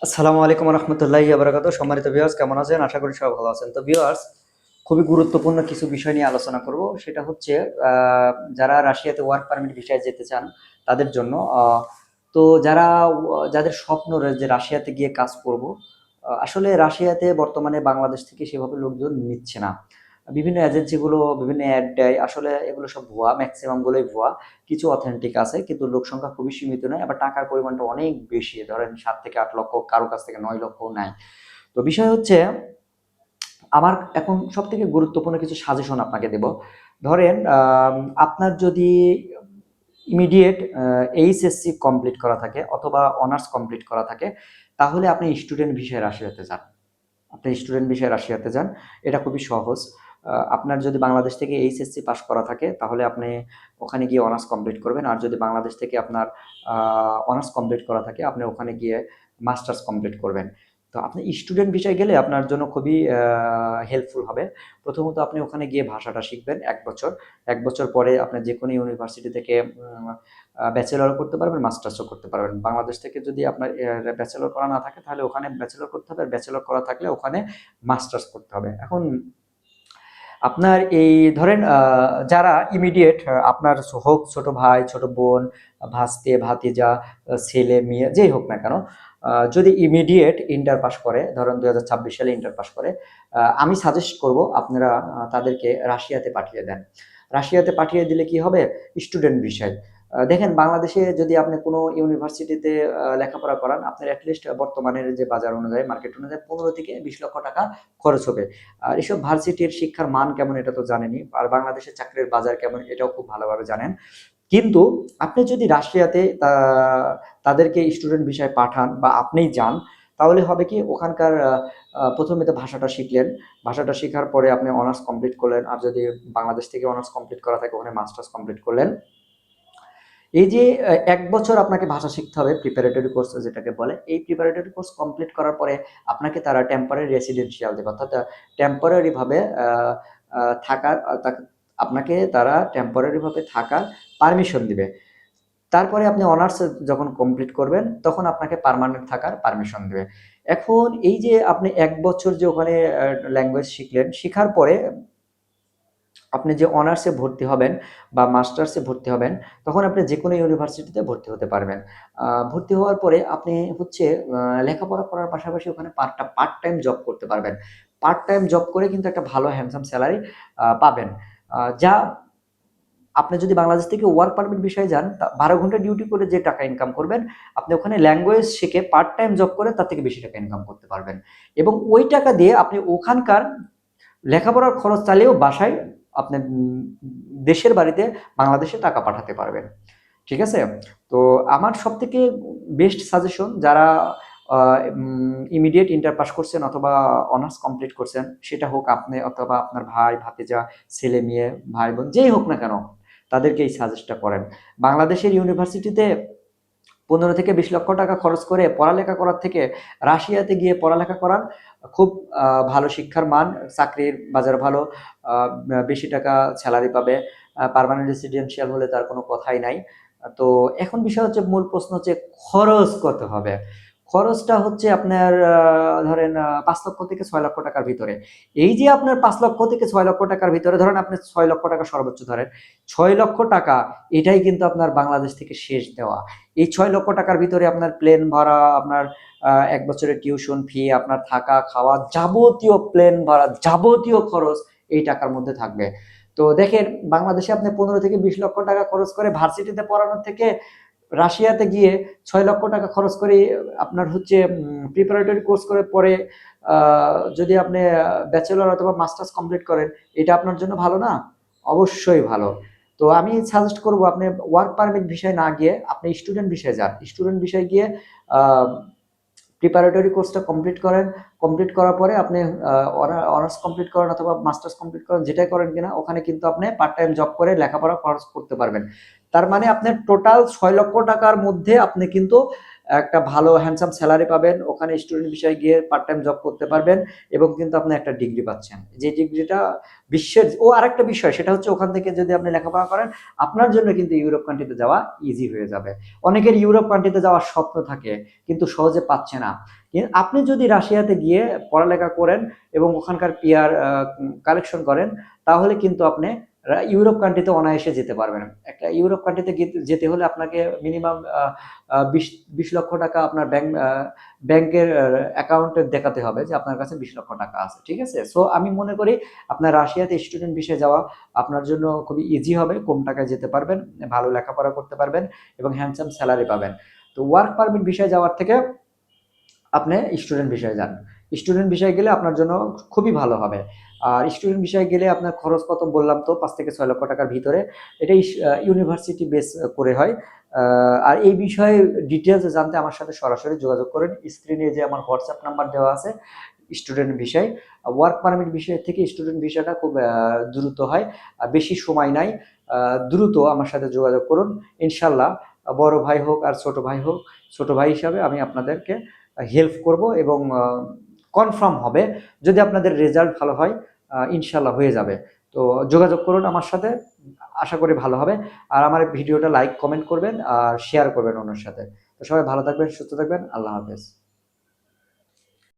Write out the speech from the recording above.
আসসালামু আলাইকুম রহমতুল্লাহি বারাকাতু। সম্মানিত ভিউয়ার্স, কেমন আছেন? আশা করি সবাই ভালো আছেন। তো ভিউয়ার্স, খুবই গুরুত্বপূর্ণ কিছু বিষয় নিয়ে আলোচনা করব। সেটা হচ্ছে যারা রাশিয়াতে ওয়ার্ক পারমিট ভিসায় যেতে চান তাদের জন্য। তো যাদের স্বপ্ন রয়েছে যে রাশিয়াতে গিয়ে কাজ করব, আসলে রাশিয়াতে বর্তমানে বাংলাদেশ থেকে সেভাবে লোকজন নিচ্ছে না। বিভিন্ন এজেন্সিগুলো বিভিন্ন অ্যাড দেয়, আসলে এগুলো সব ভুয়া, ম্যাক্সিমাম গুলোই ভুয়া। কিছু অথেন্টিক আছে, কিন্তু লোক সংখ্যা খুবই সীমিত নয়, আবার টাকার পরিমাণটা অনেক বেশি, ধরেন 7 থেকে 8 লক্ষ, কারো কাছ থেকে 9 লক্ষ নেয়। তো বিষয় হচ্ছে, আমার এখন সব থেকে গুরুত্বপূর্ণ কিছু সাজেশন আপনাকে দেব। ধরেন আপনার যদি ইমিডিয়েট এইচএসসি কমপ্লিট করা থাকে অথবা অনার্স কমপ্লিট করা থাকে, তাহলে আপনি স্টুডেন্ট ভিসায় রাশিয়াতে যান। আপনি স্টুডেন্ট বিষয়ে রাশিয়াতে যান, এটা খুবই সহজ। আপনার যদি বাংলাদেশ থেকে এইচএসসি পাস করা থাকে, তাহলে আপনি ওখানে গিয়ে অনার্স কমপ্লিট করবেন। আর যদি বাংলাদেশ থেকে আপনার অনার্স কমপ্লিট করা থাকে, আপনি ওখানে গিয়ে মাস্টার্স কমপ্লিট করবেন। তো আপনি স্টুডেন্ট বিষয়ে গেলে আপনার জন্য খুবই হেল্পফুল হবে। প্রথমত আপনি ওখানে গিয়ে ভাষাটা শিখবেন 1 বছর। 1 বছর পরে আপনি যে কোনো ইউনিভার্সিটি থেকে ব্যাচেলর করতে পারবেন, মাস্টার্সও করতে পারবেন। বাংলাদেশ থেকে যদি আপনার ব্যাচেলর করা না থাকে, তাহলে ওখানে ব্যাচেলর করতে হবে, আর ব্যাচেলর করা থাকলে ওখানে মাস্টার্স করতে হবে। এখন আপনার এই ধরেন যারা ইমিডিয়েট, আপনার হোক ছোট ভাই, ছোট বোন, ভাস্তে, ভাতিজা, ছেলে মেয়ে যেই হোক না কেন, যদি ইমিডিয়েট ইন্টার পাস করে, ধরেন 2026 সালে ইন্টার পাস করে, আমি সাজেস্ট করব আপনারা তাদেরকে রাশিয়াতে পাঠিয়ে দেন। রাশিয়াতে পাঠিয়ে দিলে কি হবে? স্টুডেন্ট ভিসায়। দেখেন, বাংলাদেশে যদি আপনি কোনো ইউনিভার্সিটিতে লেখাপড়া করান, আপনার অ্যাটলিস্ট বর্তমানের যে বাজার অনুযায়ী, মার্কেট অনুযায়ী 15 থেকে 20 লক্ষ টাকা খরচ হবে। আর এসব ভার্সিটির শিক্ষার মান কেমন এটা তো জানেনই, আর বাংলাদেশের চাকরির বাজার কেমন এটাও খুব ভালোভাবে জানেন। কিন্তু আপনি যদি রাশিয়াতে তাদেরকে স্টুডেন্ট ভিসায় পাঠান বা আপনিই যান, তাহলে হবে কি, ওখানকার প্রথমে তো ভাষাটা শিখলেন। ভাষাটা শেখার পরে আপনি অনার্স কমপ্লিট করলেন, আর যদি বাংলাদেশ থেকে অনার্স কমপ্লিট করা থাকে, ওখানে মাস্টার্স কমপ্লিট করলেন। এই যে 1 বছর আপনাকে ভাষা শিখতে হবে, প্রিপারেটরি কোর্স যেটাকে বলে, এই প্রিপারেটরি কোর্স কমপ্লিট করার পরে আপনাকে তারা টেম্পোরারি রেসিডেন্সিয়াল দেবে, অর্থাৎ টেম্পোরারি ভাবে থাকার, আপনাকে তারা টেম্পোরারি ভাবে থাকার পারমিশন দিবে। তারপরে আপনি অনার্স যখন কমপ্লিট করবেন, তখন আপনাকে পার্মানেন্ট থাকার পারমিশন দেবে। এখন এই যে আপনি 1 বছর যে ওখানে ল্যাঙ্গুয়েজ শিখলেন, শিখার পরে আপনি যে অনার্সে ভর্তি হবেন বা মাস্টার্সে ভর্তি হবেন, তখন আপনি যেকোনো ইউনিভার্সিটিতে ভর্তি হতে পারবেন। ভর্তি হওয়ার পরে আপনি হচ্ছে লেখাপড়া করার পাশাপাশি ওখানে পার্ট টাইম জব করতে পারবেন। পার্ট টাইম জব করে কিন্তু একটা ভালো হ্যান্ডসাম স্যালারি পাবেন। যা আপনি যদি বাংলাদেশ থেকে ওয়ার্ক পারমিট বিষয়ে যান, 12 ঘন্টা ডিউটি করে যে টাকা ইনকাম করবেন, আপনি ওখানে ল্যাঙ্গুয়েজ শিখে পার্ট টাইম জব করে তার থেকে বেশি টাকা ইনকাম করতে পারবেন। এবং ওই টাকা দিয়ে আপনি ওখানকার লেখাপড়ার খরচ চালিয়েও বাসায় আপনি দেশের বাড়িতে বাংলাদেশে টাকা পাঠাতে পারবেন। ঠিক আছে? তো আমার সবথেকে বেস্ট সাজেশন, যারা ইমিডিয়েট ইন্টার পাস করছেন অথবা অনার্স কমপ্লিট করছেন, সেটা হোক আপনি অথবা আপনার ভাই, ভাতিজা, ছেলে মেয়ে, ভাই বোন যেই হোক না কেন, তাদেরকে এই সাজেস্টটা করেন। বাংলাদেশের ইউনিভার্সিটিতে 15 থেকে 20 লক্ষ টাকা খরচ করে পড়ালেখা করার থেকে রাশিয়াতে গিয়ে পড়ালেখা করান। খুব ভালো শিক্ষার মান, চাকরির বাজার ভালো, বেশি টাকা স্যালারি পাবে। পার্মানেন্ট রেসিডেন্সিয়াল হলে তার কোনো কথাই নাই। তো এখন বিষয় হচ্ছে, মূল প্রশ্ন হচ্ছে খরচ কত হবে? খরচটা হচ্ছে আপনার ধরেন 5 লক্ষ থেকে 6 লক্ষ টাকার ভিতরে। এই যে আপনার 5 লক্ষ থেকে 6 লক্ষ টাকার ভিতরে, ধরেন আপনি 6 লক্ষ টাকা সর্বোচ্চ ধরেন, 6 লক্ষ টাকা এটাই কিন্তু আপনার বাংলাদেশ থেকে শেষ দেওয়া। এই 6 লক্ষ টাকার ভিতরে আপনার প্লেন ভাড়া, আপনার 1 বছরের টিউশন ফি, আপনার থাকা খাওয়া, যাবতীয় প্লেন ভাড়া, যাবতীয় খরচ এই টাকার মধ্যে থাকবে। তো দেখেন, বাংলাদেশে আপনি 15 থেকে 20 লক্ষ টাকা খরচ করে ভার্সিটিতে পড়ানোর থেকে রাশিয়াতে গিয়ে 6 লক্ষ টাকা খরচ করে আপনার হচ্ছে প্রিপারেটরি কোর্স করে পরে যদি আপনি ব্যাচেলর অথবা মাস্টার্স কমপ্লিট করেন, এটা আপনার জন্য ভালো না? অবশ্যই ভালো। তো আমি সাজেস্ট করব, আপনি ওয়ার্ক পারমিট বিষয়ে না গিয়ে আপনি স্টুডেন্ট বিষয়ে যান। স্টুডেন্ট বিষয়ে গিয়ে প্রিপারেটরি কোর্সটা কমপ্লিট করেন। কমপ্লিট করার পরে আপনি অনার্স কমপ্লিট করেন অথবা মাস্টার্স কমপ্লিট করেন, যেটাই করেন কিনা, ওখানে কিন্তু আপনি পার্ট টাইম জব করে লেখাপড়া খরচ করতে পারবেন। তার মানে আপনার টোটাল 6 লক্ষ টাকার মধ্যে আপনি কিন্তু একটা ভালো হ্যান্ডসাম স্যালারি পাবেন, ওখানে স্টুডেন্ট বিষয়ে গিয়ে পার্ট টাইম জব করতে পারবেন এবং কিন্তু আপনি একটা ডিগ্রি পাচ্ছেন, যে ডিগ্রিটা বিশ্বের আরেকটা বিষয় সেটা হচ্ছে ওখান থেকে যদি আপনি লেখাপড়া করেন আপনার জন্য কিন্তু ইউরোপ কান্ট্রিতে যাওয়া ইজি হয়ে যাবে। অনেকের ইউরোপ কান্ট্রিতে যাওয়ার স্বপ্ন থাকে কিন্তু সহজে পাচ্ছে না। আপনি যদি রাশিয়াতে গিয়ে পড়ালেখা করেন এবং ওখানকার পিআর কালেকশন করেন তাহলে কিন্তু আপনি ইউরোপ কান্ট্রিতে অনায়াসে যেতে পারবেন। একটা ইউরোপ কান্ট্রিতে যেতে হলে আপনাকে মিনিমাম 20 লক্ষ টাকা আপনার ব্যাংকের অ্যাকাউন্টে দেখাতে হবে যে আপনার কাছে 20 লক্ষ টাকা আছে, ঠিক আছে। সো আমি মনে করি আপনার রাশিয়াতে স্টুডেন্ট বিষয়ে যাওয়া আপনার জন্য খুবই ইজি হবে, কম টাকায় যেতে পারবেন, ভালো লেখাপড়া করতে পারবেন এবং হ্যান্ডসাম স্যালারি পাবেন। তো ওয়ার্ক পারমিট বিষয়ে যাওয়ার থেকে আপনি স্টুডেন্ট বিষয়ে যান। স্টুডেন্ট বিষয়ে গেলে আপনার জন্য খুবই ভালো হবে। আর স্টুডেন্ট বিষয়ে গেলে আপনার খরচ কত বললাম তো, 5 থেকে 6 লক্ষ টাকার ভিতরে। এটা ইউনিভার্সিটি বেস করে হয়। আর এই বিষয়ে ডিটেলস জানতে আমার সাথে সরাসরি যোগাযোগ করেন। স্ক্রিনে যে আমার হোয়াটসঅ্যাপ নাম্বার দেওয়া আছে, স্টুডেন্ট বিষয় ওয়ার্ক পারমিট বিষয় থেকে স্টুডেন্ট বিষয়টা খুব দ্রুত হয়, বেশি সময় নাই। দ্রুত আমার সাথে যোগাযোগ করুন, ইনশাল্লাহ বড় ভাই হোক আর ছোট ভাই হোক, ছোট ভাই হিসাবে আমি আপনাদেরকে হেল্প করব এবং কনফার্ম হবে যদি আপনাদের রেজাল্ট ভালো হয়, ইনশাল্লাহ হয়ে যাবে। তো যোগাযোগ করুন আমার সাথে, আশা করি ভালো হবে। আর আমার ভিডিওটা লাইক কমেন্ট করবেন আর শেয়ার করবেন অন্যের সাথে। তো সবাই ভালো থাকবেন, সুস্থ থাকবেন, আল্লাহ হাফেজ।